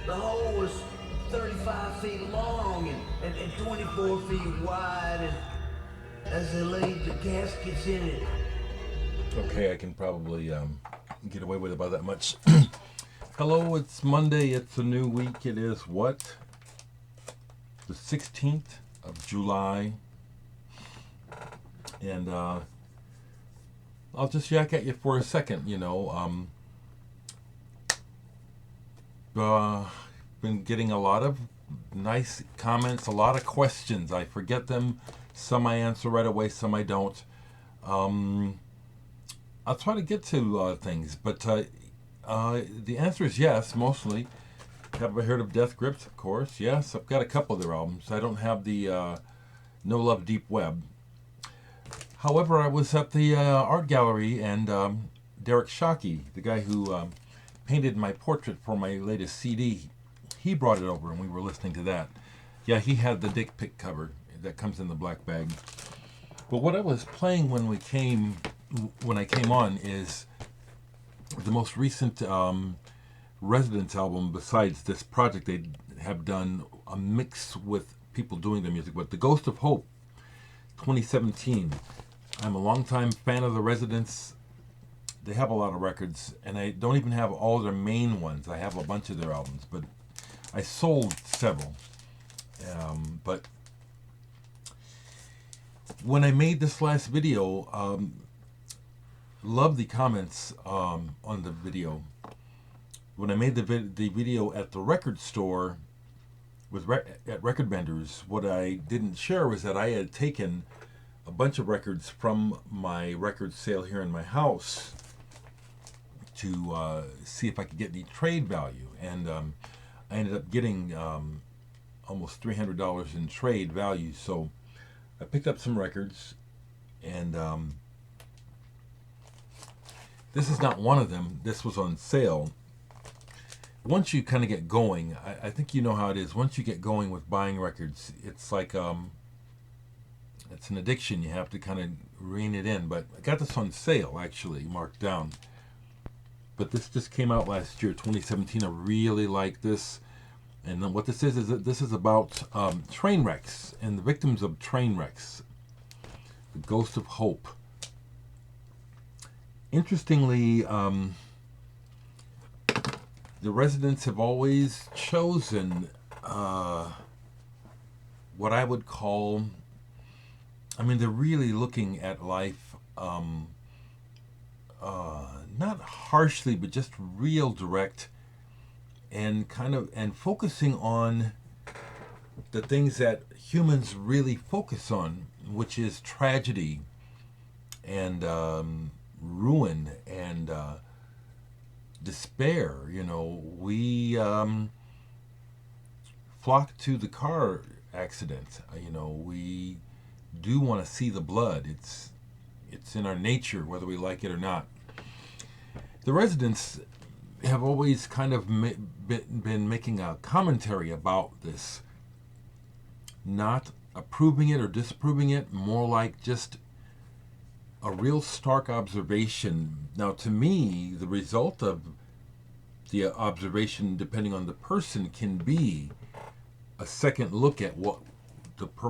The hole was 35 feet long and 24 feet wide, and as they laid the caskets in it. Okay, I can probably get away with about that much. Hello, it's Monday. It's a new week. It is what? The 16th of July. And I'll just yak at you for a second, been getting a lot of nice comments, a lot of questions. I forget them. Some I answer right away, some I don't. I'll try to get to things, but the answer is yes, mostly. Have I heard of Death Grips? Of course, yes. I've got a couple of their albums. I don't have the No Love Deep Web. However, I was at the art gallery, and Dereck, the guy who painted my portrait for my latest CD, he brought it over, and we were listening to that. Yeah, he had the dick pic cover that comes in the black bag. But what I was playing when I came on is the most recent Residents album. Besides this project, they have done a mix with people doing their music, but The Ghost of Hope 2017. I'm a longtime fan of the Residents. They have a lot of records, and I don't even have all their main ones. I have a bunch of their albums, but I sold several. But when I made this last video, love the comments on the video. When I made the video at the record store with at Record Vendors, what I didn't share was that I had taken a bunch of records from my record sale here in my house to see if I could get any trade value, and I ended up getting almost $300 in trade value. So I picked up some records, and this is not one of them. This was on sale. Once you kind of get going, I think you know how it is. Once you get going with buying records, it's like it's an addiction. You have to kind of rein it in. But I got this on sale, actually, marked down. But this just came out last year, 2017. I really like this. And then what this is that this is about train wrecks and the victims of train wrecks. The Ghost of Hope. Interestingly, the Residents have always chosen what I would call, they're really looking at life not harshly, but just real direct, and focusing on the things that humans really focus on, which is tragedy and ruin and despair. We flock to the car accident. We do want to see the blood. It's in our nature, whether we like it or not. The Residents have always kind of been making a commentary about this, not approving it or disapproving it, more like just a real stark observation. Now, to me, the result of the observation, depending on the person, can be a second look at what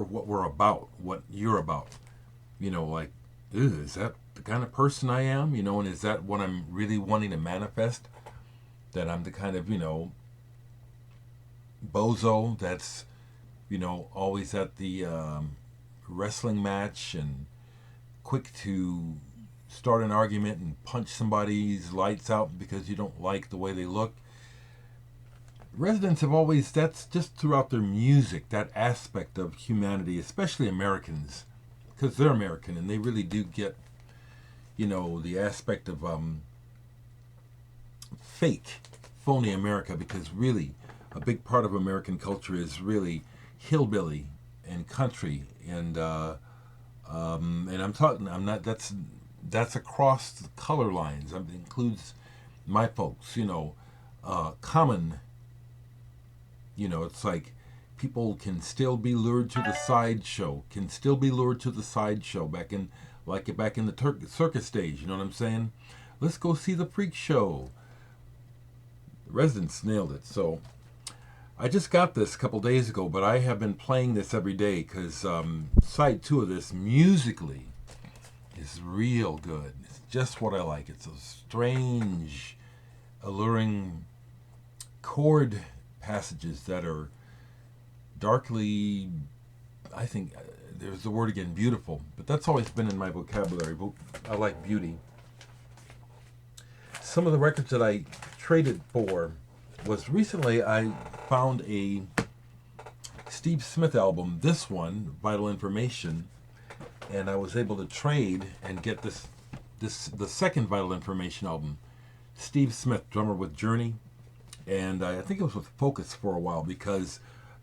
we're about, what you're about. Like, is that the kind of person I am? And is that what I'm really wanting to manifest? That I'm the kind of, bozo that's, always at the wrestling match and quick to start an argument and punch somebody's lights out because you don't like the way they look. Residents have always, that's just throughout their music, that aspect of humanity, especially Americans, because they're American and they really do get, the aspect of fake, phony America, because really a big part of American culture is really hillbilly and country, and I'm not, that's across the color lines. It includes my folks, common, it's like people can still be lured to the sideshow, back in the circus stage, you know what I'm saying? Let's go see the freak show. The Residents nailed it. So I just got this a couple days ago, but I have been playing this every day because side 2 of this musically is real good. It's just what I like. It's a strange, alluring chord passages that are darkly, I think, there's the word again, beautiful. But that's always been in my vocabulary. I like beauty. Some of the records that I traded for was recently I found a Steve Smith album, this one, Vital Information, and I was able to trade and get the second Vital Information album. Steve Smith, drummer with Journey, and I think it was with Focus for a while, because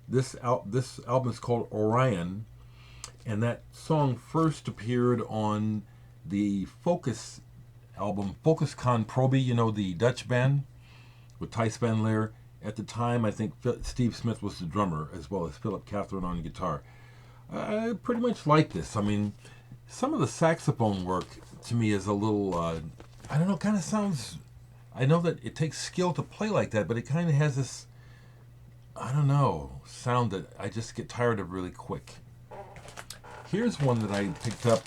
this album is called Orion, and that song first appeared on the Focus album, Focus Con Proby, you know, the Dutch band with Thijs van Leer. At the time, I think Steve Smith was the drummer, as well as Philip Catherine on guitar. I pretty much like this. I mean, some of the saxophone work to me is a little, I don't know, kind of sounds, I know that it takes skill to play like that, but it kind of has this, I don't know, sound that I just get tired of really quick. Here's one that I picked up,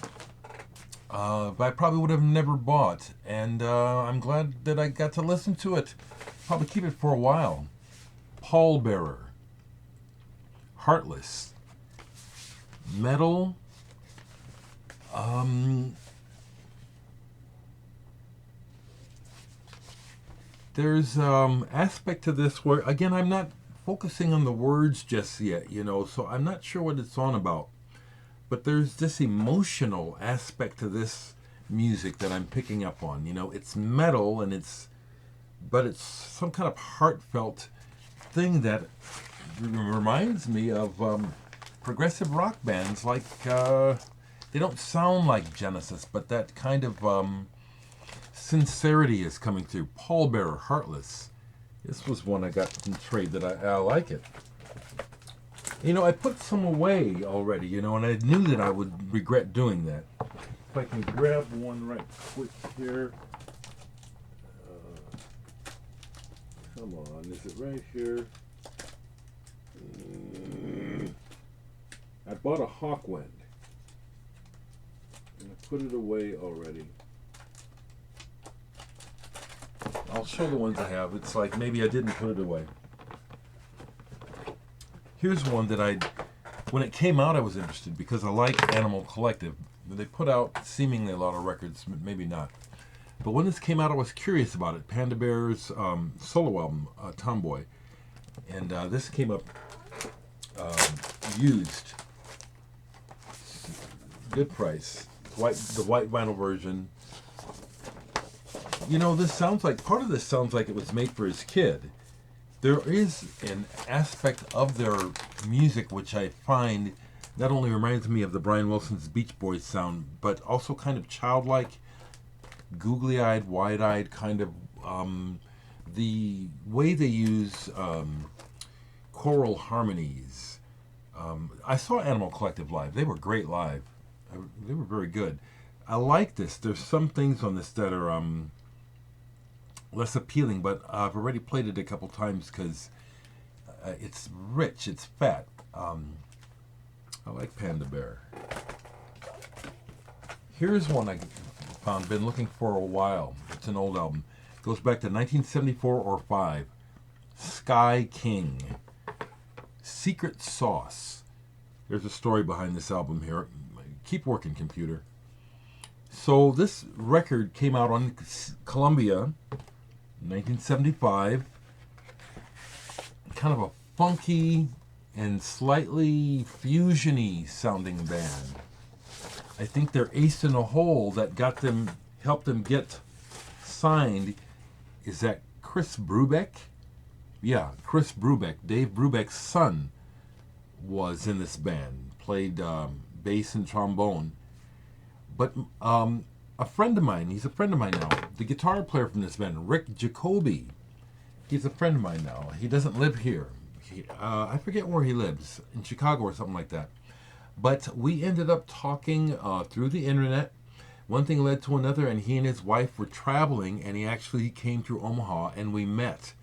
but I probably would have never bought, and I'm glad that I got to listen to it. Probably keep it for a while. Pallbearer. Heartless. Metal. There's aspect to this where, again, I'm not focusing on the words just yet, you know, so I'm not sure what it's on about. But there's this emotional aspect to this music that I'm picking up on. You know, it's metal and but it's some kind of heartfelt thing that reminds me of progressive rock bands. Like, they don't sound like Genesis, but that kind of sincerity is coming through. Pallbearer, Heartless. This was one I got in trade that I like it. You know, I put some away already, you know, and I knew that I would regret doing that. If I can grab one right quick here. Come on, is it right here? I bought a Hawkwind. And I put it away already. I'll show the ones I have. It's like maybe I didn't put it away. Here's one that when it came out I was interested because I like Animal Collective. They put out seemingly a lot of records, maybe not. But when this came out, I was curious about it. Panda Bear's solo album, Tomboy. And this came up used. Good price. The white vinyl version. You know, part of this sounds like it was made for his kid. There is an aspect of their music which I find not only reminds me of the Brian Wilson's Beach Boys sound, but also kind of childlike, googly-eyed, wide-eyed kind of the way they use choral harmonies. I saw Animal Collective live. They were great live. They were very good. I like this. There's some things on this that are less appealing, but I've already played it a couple times because it's rich, it's fat. I like Panda Bear. Here's one I found, been looking for a while. It's an old album. It goes back to 1974 or 5. Sky King. Secret Sauce. There's a story behind this album here. Keep working, computer. So this record came out on Columbia, 1975. Kind of a funky and slightly fusiony sounding band. I think their ace in the hole that helped them get signed is that Chris Brubeck. Yeah, Chris Brubeck, Dave Brubeck's son, was in this band. Played bass and trombone. But a friend of mine, he's a friend of mine now, the guitar player from this band, Rick Jacoby, he's a friend of mine now. He doesn't live here. I forget where he lives, in Chicago or something like that. But we ended up talking through the internet. One thing led to another, and he and his wife were traveling, and he actually came through Omaha, and we met.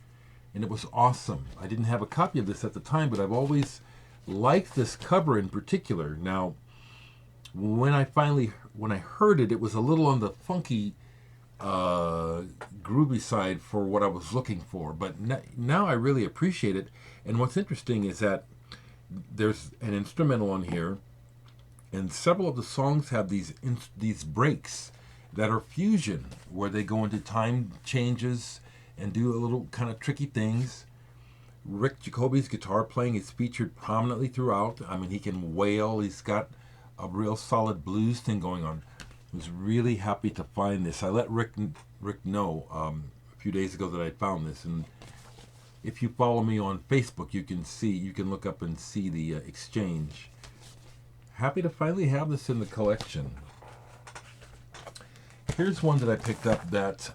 and it was awesome. I didn't have a copy of this at the time, but I've always liked this cover in particular. Now, when I heard it, it was a little on the funky, groovy side for what I was looking for. But now I really appreciate it. And what's interesting is that there's an instrumental on here, and several of the songs have these breaks that are fusion, where they go into time changes and do a little kind of tricky things. Rick Jacoby's guitar playing is featured prominently throughout. I mean, he can wail. He's got a real solid blues thing going on. I was really happy to find this. I let Rick know a few days ago that I found this, and if you follow me on Facebook, you can look up and see the exchange. Happy to finally have this in the collection. Here's one that I picked up that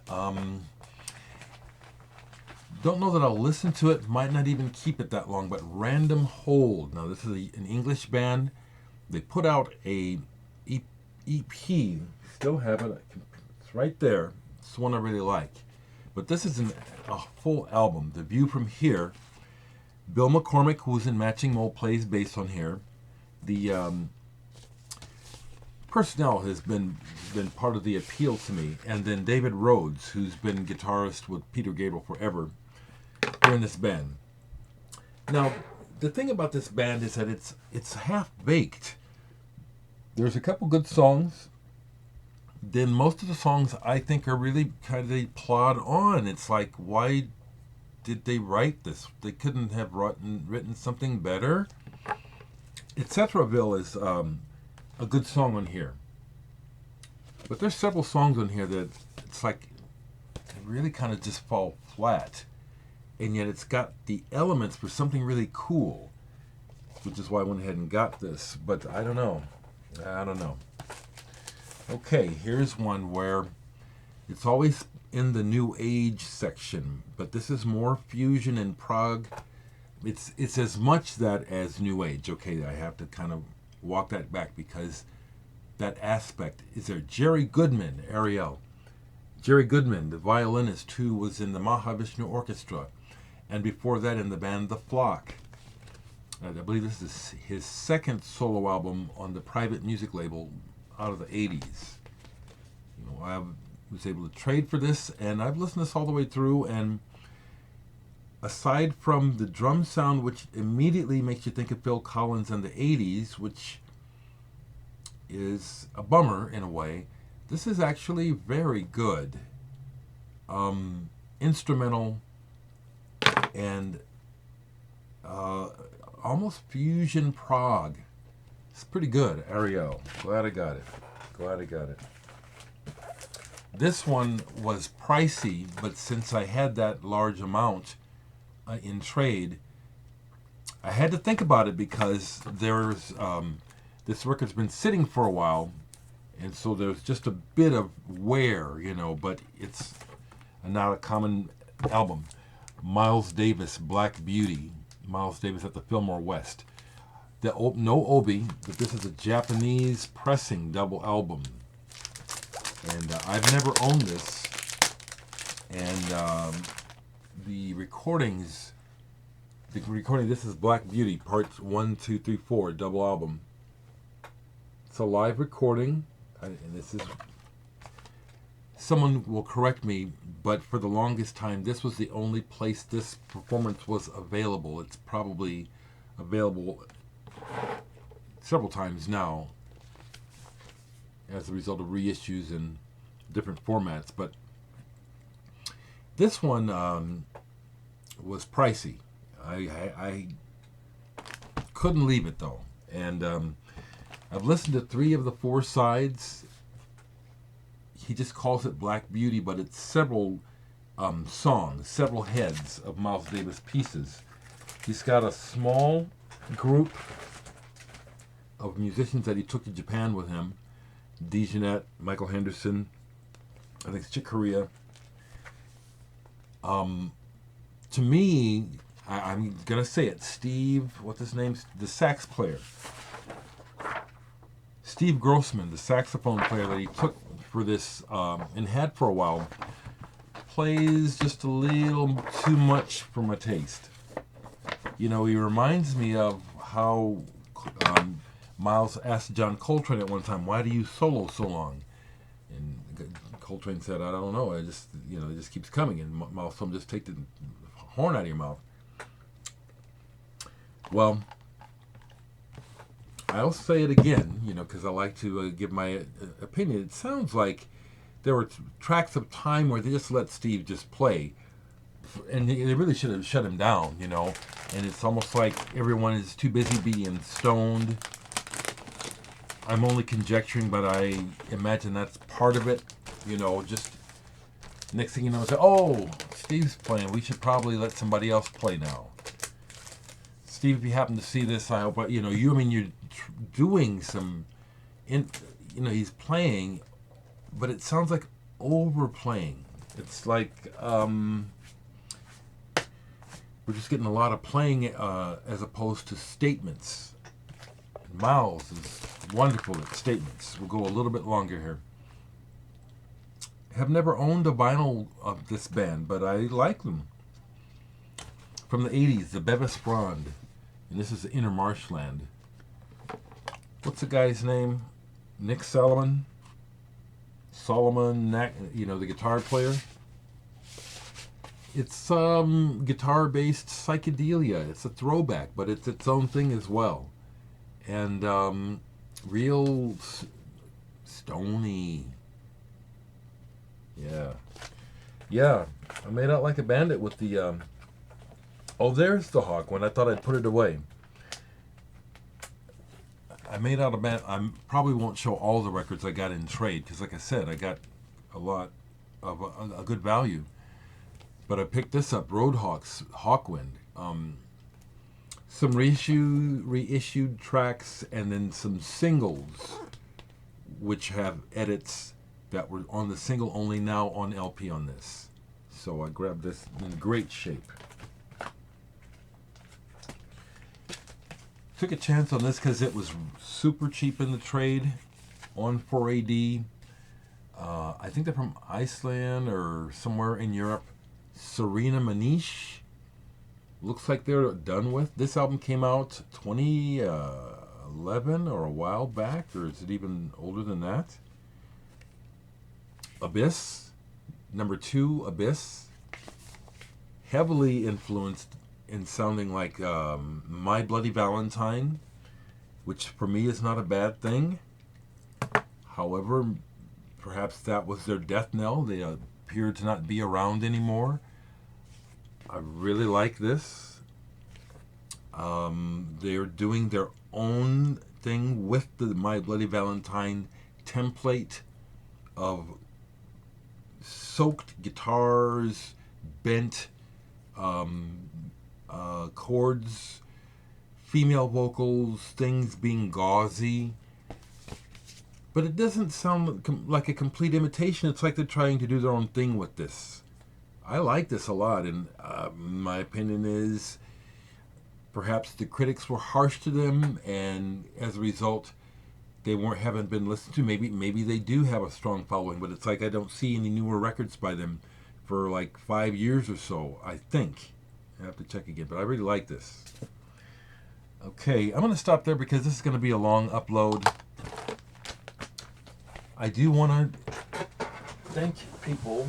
don't know that I'll listen to it, might not even keep it that long, but Random Hold. Now, this is an English band. They put out a EP. Still have it. It's right there. It's the one I really like. But this is a full album. The View from Here. Bill McCormick, who's in Matching Mole, plays bass on here. The personnel has been part of the appeal to me. And then David Rhodes, who's been guitarist with Peter Gabriel forever, here in this band. Now, the thing about this band is that it's half-baked. There's a couple good songs. Then most of the songs I think are really kind of, they plod on. It's like, why did they write this? They couldn't have written something better. Etcetraville is a good song on here. But there's several songs on here that it's like they really kind of just fall flat. And yet it's got the elements for something really cool, which is why I went ahead and got this. But I don't know. Okay, here's one where it's always in the New Age section, but this is more fusion and prog. It's as much that as New Age. Okay, I have to kind of walk that back because that aspect is there. Jerry Goodman, Aereo. Jerry Goodman, the violinist who was in the Mahavishnu Orchestra, and before that in the band The Flock. I believe this is his second solo album on the Private Music label out of the 80s. You know, I was able to trade for this, and I've listened to this all the way through, and aside from the drum sound, which immediately makes you think of Phil Collins and the 80s, which is a bummer in a way, this is actually very good. Instrumental and almost fusion prog. It's pretty good. Aereo. Glad I got it. This one was pricey, but since I had that large amount in trade, I had to think about it because there's this record's been sitting for a while, and so there's just a bit of wear, but it's not a common album. Miles Davis, Black Beauty. Miles Davis at the Fillmore West. No Obi, but this is a Japanese pressing double album. And I've never owned this. And the recording, this is Black Beauty, parts 1, 2, 3, 4, double album. It's a live recording, and this is, someone will correct me, but for the longest time, this was the only place this performance was available. It's probably available several times now as a result of reissues in different formats, but this one was pricey. I couldn't leave it though, and I've listened to 3 of the 4 sides. He just calls it Black Beauty, but it's several songs, several heads of Miles Davis pieces. He's got a small group of musicians that he took to Japan with him. DeJohnette, Michael Henderson, I think it's Chick Corea. To me, I'm going to say it, Steve, what's his name? The sax player. Steve Grossman, the saxophone player that he took for this and had for a while, plays just a little too much for my taste. You know, he reminds me of how Miles asked John Coltrane at one time, "Why do you solo so long?" And Coltrane said, "I don't know. It just keeps coming." And Miles told him, "Just take the horn out of your mouth." Well, I'll say it again, because I like to give my opinion. It sounds like there were tracks of time where they just let Steve just play, and they really should have shut him down, And it's almost like everyone is too busy being stoned. I'm only conjecturing, but I imagine that's part of it. Just next thing you know, say, "Oh, Steve's playing. We should probably let somebody else play now." Steve, if you happen to see this, I hope you're doing some, he's playing, but it sounds like overplaying. It's like we're just getting a lot of playing as opposed to statements. Miles is wonderful at statements. We'll go a little bit longer here. Have never owned a vinyl of this band, but I like them. From the 80s, the Bevis Brand. And this is the Inner Marshland. What's the guy's name? Nick Solomon? The guitar player. It's guitar-based psychedelia. It's a throwback, but it's its own thing as well. And real stony. Yeah. I made out like a bandit with the... Oh, there's the Hawkwind. I thought I'd put it away. I made out a band. I probably won't show all the records I got in trade because, like I said, I got a lot of a good value. But I picked this up, Roadhawk's Hawkwind. Some reissued tracks, and then some singles, which have edits that were on the single only, now on LP on this. So I grabbed this in great shape. Took a chance on this because it was super cheap in the trade on 4AD. I think they're from Iceland or somewhere in Europe. Serena Manish. Looks like they're done with. This album came out 2011 or a while back, or is it even older than that? Abyss. Number 2, Abyss. Heavily influenced in sounding like My Bloody Valentine, which for me is not a bad thing. However, perhaps that was their death knell. They appear to not be around anymore. I really like this. They're doing their own thing with the My Bloody Valentine template of soaked guitars, bent chords, female vocals, things being gauzy. But it doesn't sound like a complete imitation. It's like they're trying to do their own thing with this. I like this a lot, and my opinion is perhaps the critics were harsh to them, and as a result, they haven't been listened to. Maybe they do have a strong following, but it's like I don't see any newer records by them for like 5 years or so, I think. I have to check again, but I really like this. Okay, I'm going to stop there because this is going to be a long upload. I do want to thank people.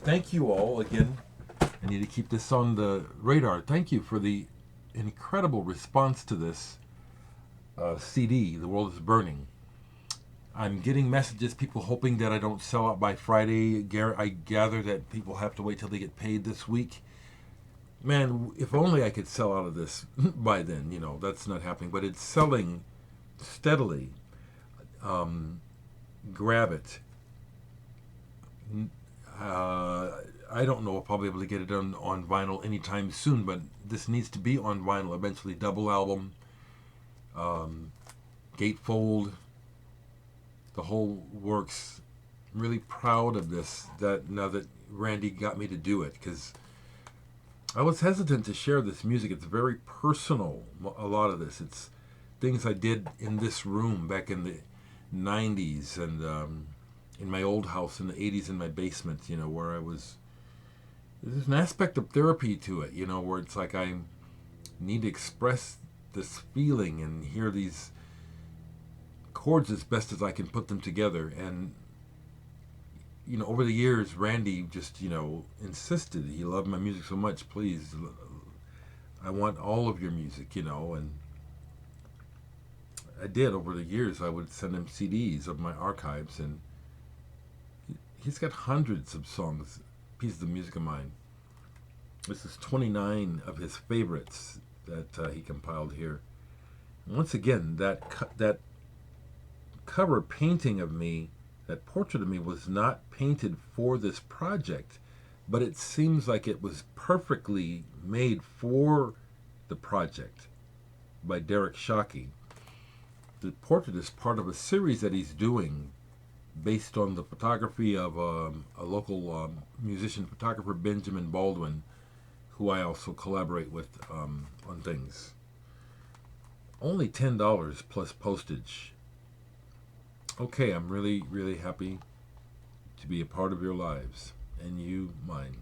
Thank you all again. I need to keep this on the radar. Thank you for the incredible response to this CD, The World is Burning. I'm getting messages, people hoping that I don't sell out by Friday. I gather that people have to wait till they get paid this week. Man, if only I could sell out of this by then. That's not happening. But it's selling steadily. Grab it. I don't know if I'll be able to get it on vinyl anytime soon, but this needs to be on vinyl eventually. Double album, gatefold, the whole works. I'm really proud of this, now that Randy got me to do it, because I was hesitant to share this music. It's very personal, a lot of this. It's things I did in this room back in the 90s and in my old house in the 80s in my basement, where I was there's an aspect of therapy to it, where it's like I need to express this feeling and hear these chords as best as I can put them together. And over the years, Randy just insisted. He loved my music so much. Please, I want all of your music, and I did over the years. I would send him CDs of my archives, and he's got hundreds of songs, pieces of music of mine. This is 29 of his favorites that he compiled here. And once again, that cover painting of me, that portrait of me, was not painted for this project, but it seems like it was perfectly made for the project by Dereck. The portrait is part of a series that he's doing based on the photography of a local musician photographer, Benjamin Baldwin, who I also collaborate with on things. Only $10 plus postage. Okay, I'm really, really happy to be a part of your lives, and you mine.